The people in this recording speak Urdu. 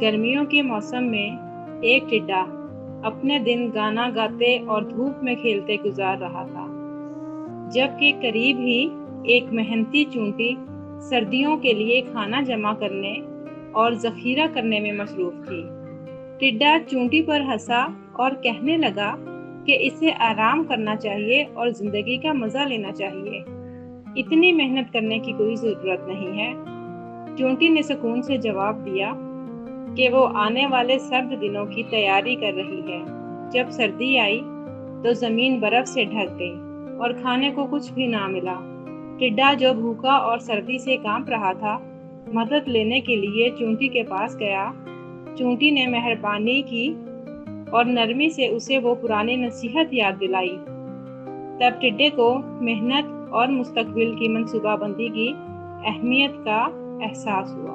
گرمیوں کے موسم میں ایک ٹڈا اپنے دن گانا گاتے اور دھوپ میں کھیلتے گزار رہا تھا، جبکہ قریب ہی ایک محنتی چونٹی سردیوں کے لیے کھانا جمع کرنے اور ذخیرہ کرنے میں مصروف تھی۔ ٹڈا چونٹی پر ہنسا اور کہنے لگا کہ اسے آرام کرنا چاہیے اور زندگی کا مزہ لینا چاہیے، اتنی محنت کرنے کی کوئی ضرورت نہیں ہے۔ چونٹی نے سکون سے جواب دیا کہ وہ آنے والے سرد دنوں کی تیاری کر رہی ہے۔ جب سردی آئی تو زمین برف سے ڈھک گئی اور کھانے کو کچھ بھی نہ ملا۔ ٹڈا جو بھوکا اور سردی سے کانپ رہا تھا، مدد لینے کے لیے چونٹی کے پاس گیا۔ چونٹی نے مہربانی کی اور نرمی سے اسے وہ پرانی نصیحت یاد دلائی۔ تب ٹڈے کو محنت اور مستقبل کی منصوبہ بندی کی اہمیت کا احساس ہوا۔